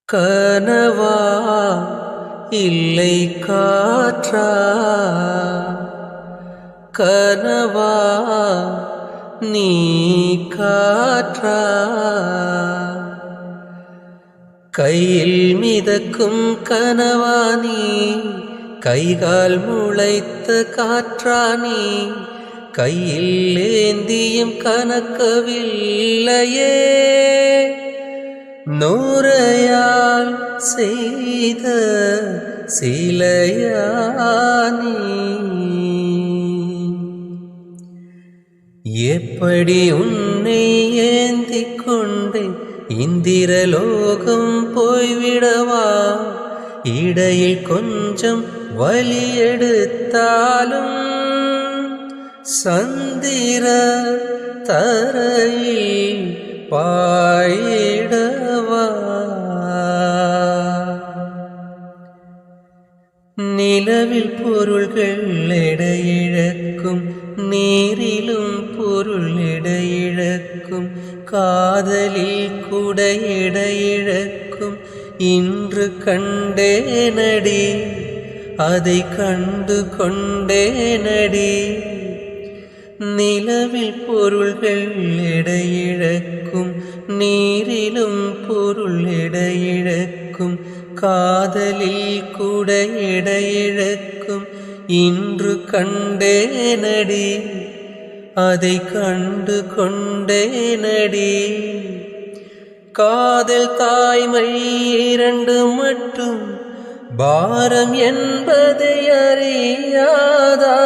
கனவா இல்லை காற்றா, கனவா நீ காற்றா, கையில் மிதக்கும் கனவா நீ, கைகால் முளைத்த காற்றா நீ, கையில் ஏந்தியும் கனக்கவில்லையே, நூறையால் செய்த சிலையா நீ. எப்படி உன்னை ஏந்திக் கொண்டே இந்திரலோகம் போய்விடவா, இடையில் கொஞ்சம் வலி எடுத்தாலும் சந்திர தரையில் பாயிடவா, நிலவில் பொருள்கள் எடையிழக்கும், நீரிலும் பொருள் எடையிழக்கும், காதலில் கூட எடையிழக்கும், இன்று கண்டேனடி அதை கண்டு கொண்டேனடி, நிலவில் பொருள்கள் எடையிழக்கும், நீரிலும் பொருள் எடையிழக்கும், காதலில் கூட எடையிழக்கும், இன்று கண்டேனடி அதை கண்டு கொண்டேனடி, காதல் தாய்மை இரண்டு மட்டும் பாரம் என்பதை அறியாதா,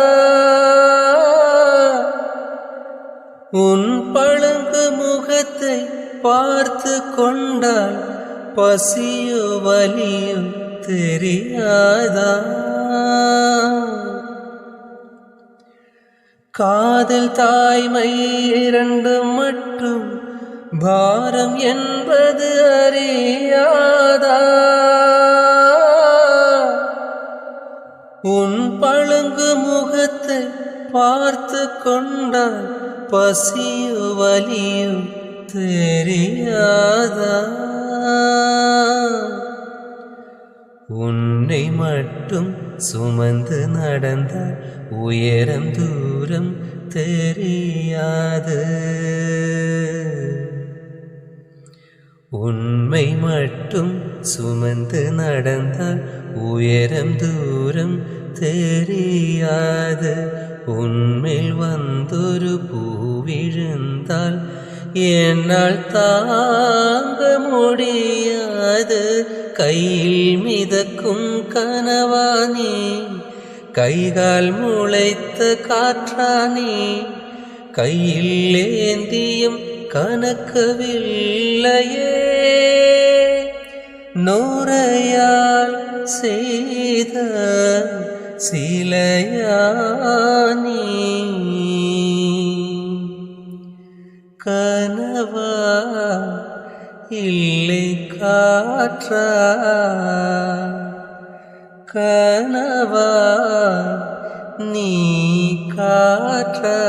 உன் பழுங்கு முகத்தை பார்த்து கொண்டால் பசியோ வலியோ தெரியாதா, காதல் தாய்மை இரண்டு மட்டும் பாரம் என்பது அறியாதா, உன் பழுங்கு முகத்தை பார்த்து கொண்டால் பசியோ வலியோ தெரியாதா, உன்னை மட்டும் சுமந்து நடந்தால் உயரம் தூரம் தெரியாது, உண்மை மட்டும் சுமந்து நடந்தால் உயரம் தூரம் தெரியாது, உன்மேல் வந்தொரு பூ விழுந்தால் என்னால் தாங்க முடியாது, கையில் மிதக்கும் கனவா நீ, கைகால் முளைத்த காற்றா நீ, கையில் ஏந்தியும் கனக்கவில்லையே, நூறையால் செய்த சிலையா நீ, கனவா இல்லை காற்றா, கனவா நீ காற்றா.